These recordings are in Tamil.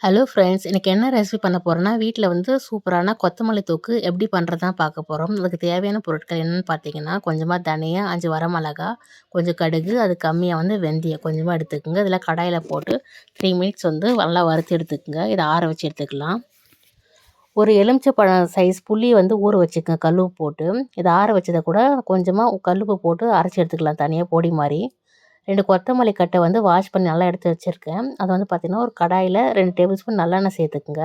Hello friends. இன்னைக்கு என்ன ரெசிபி பண்ண போறேன்னா, வீட்ல வந்து சூப்பரான கொத்தமல்லி தொக்கு எப்படி பண்ணுறது தான் பார்க்க போறோம். அதுக்கு தேவையான பொருட்கள் என்னன்னு பார்த்தீங்கன்னா, கொஞ்சமா தனியா, 5 வரமிளகா, கொஞ்சம் கடுகு, அது கம்மியா வந்து வெந்தயம் கொஞ்சமா எடுத்துக்கோங்க. இதில் கடாயில போட்டு 3 மினிட்ஸ் வந்து நல்லா வறுத்து எடுத்துக்கோங்க. இதை ஆற வச்சு எடுத்துக்கலாம். ஒரு எலுமிச்சை பழம் சைஸ் புளியை வந்து ஊற வச்சுக்கோங்க கல்லுப்பு போட்டு. இதை ஆற வச்சதை கூட கொஞ்சமாக கல்லுப்பு போட்டு அரைச்சி எடுத்துக்கலாம் தனியாக பொடி மாதிரி. 2 கொத்தமல்லி கட்டை வந்து வாஷ் பண்ணி நல்லா எடுத்து வச்சுருக்கேன். அதை வந்து பார்த்திங்கன்னா ஒரு கடாயில் 2 டேபிள் ஸ்பூன் நல்லெண்ணெய் சேர்த்துக்குங்க.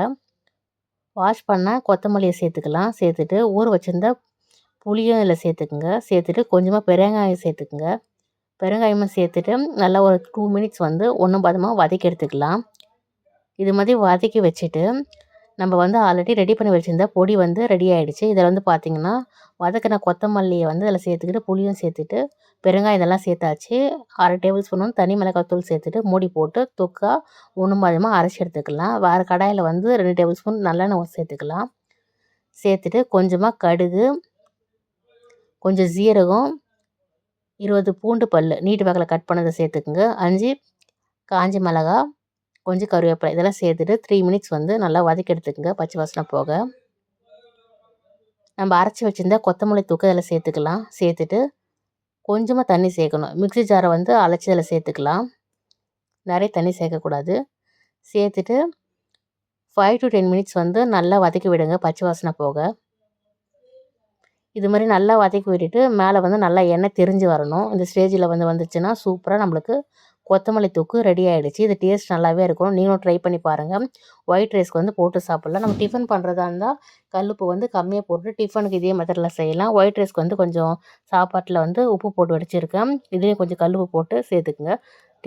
வாஷ் பண்ண கொத்தமல்லியை சேர்த்துக்கலாம். சேர்த்துட்டு ஊற வச்சுருந்த புளியும் இதில் சேர்த்துக்குங்க. சேர்த்துட்டு கொஞ்சமாக பெருங்காயம் சேர்த்துக்குங்க. பெருங்காயமும் சேர்த்துட்டு நல்லா ஒரு 2 மினிட்ஸ் வந்து ஒன்றும் பாதமாக வதக்கி எடுத்துக்கலாம். இது மாதிரி வதக்கி வச்சுட்டு நம்ம வந்து ஆல்ரெடி ரெடி பண்ணி வச்சுருந்த பொடி வந்து ரெடி ஆகிடுச்சு. இதில் வந்து பார்த்திங்கன்னா வதக்கின கொத்தமல்லியை வந்து அதில் சேர்த்துக்கிட்டு புளியும் சேர்த்துட்டு பெருங்காயம் இதெல்லாம் சேர்த்தாச்சு. 1/2 டேபிள் ஸ்பூன் வந்து தனி மிளகாத்தூள் சேர்த்துட்டு மூடி போட்டு தொக்கா ஒன்றும் பாதமாக அரைச்சி எடுத்துக்கலாம். வேறு கடாயில் வந்து 2 டேபிள் ஸ்பூன் நல்லெண்ணெய் சேர்த்துக்கலாம். சேர்த்துட்டு கொஞ்சமாக கடுகு, கொஞ்சம் சீரகம், 20 பூண்டு பல் நீட்டு வாக்கில் கட் பண்ணதை சேர்த்துக்குங்க. 5 காஞ்ச மிளகா, கொஞ்சம் கருவேப்பிலை இதெல்லாம் சேர்த்துட்டு 3 மினிட்ஸ் வந்து நல்லா வதக்கி எடுத்துக்கோங்க பச்சை வாசனை போக. நம்ம அரைச்சி வச்சுருந்தா கொத்தமல்லி தூக்கு அதில் சேர்த்துக்கலாம். சேர்த்துட்டு கொஞ்சமாக தண்ணி சேர்க்கணும். மிக்ஸி ஜாரை வந்து அரைச்சி அதில் சேர்த்துக்கலாம். நிறைய தண்ணி சேர்க்கக்கூடாது. சேர்த்துட்டு 5 to 10 மினிட்ஸ் வந்து நல்லா வதக்கி விடுங்க பச்சை வாசனை போக. இது மாதிரி நல்லா வதக்கி விட்டுட்டு மேலே வந்து நல்லா எண்ணெய் திரிஞ்சு வரணும். இந்த ஸ்டேஜில் வந்து வந்துச்சுன்னா சூப்பராக நம்மளுக்கு கொத்தமல்லி தொக்கு ரெடி ஆகிடுச்சு. இது டேஸ்ட் நல்லாவே இருக்கும். நீங்களும் ட்ரை பண்ணி பாருங்கள். ஒயிட் ரைஸ்க்கு வந்து போட்டு சாப்பிட்லாம். நம்ம டிஃபன் பண்ணுறதா இருந்தால் கல்லுப்பு வந்து கம்மியாக போட்டு டிஃபனுக்கு இதே மெத்தடில் செய்யலாம். ஒயிட் ரைஸ்க்கு வந்து கொஞ்சம் சாப்பாட்டில் வந்து உப்பு போட்டு வடிச்சிருக்கேன். இதுலேயும் கொஞ்சம் கல்லுப்பு போட்டு சேர்த்துக்குங்க.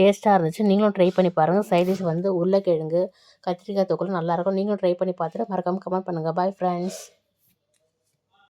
டேஸ்ட்டாக இருந்துச்சு. நீங்களும் ட்ரை பண்ணி பாருங்கள். சைட் டிஷ் வந்து உருளைக்கிழங்கு, கத்திரிக்காய் தொக்குலாம் நல்லாயிருக்கும். நீங்களும் ட்ரை பண்ணி பார்த்துட்டு மறக்காமல் கமெண்ட் பண்ணுங்கள். Bye friends.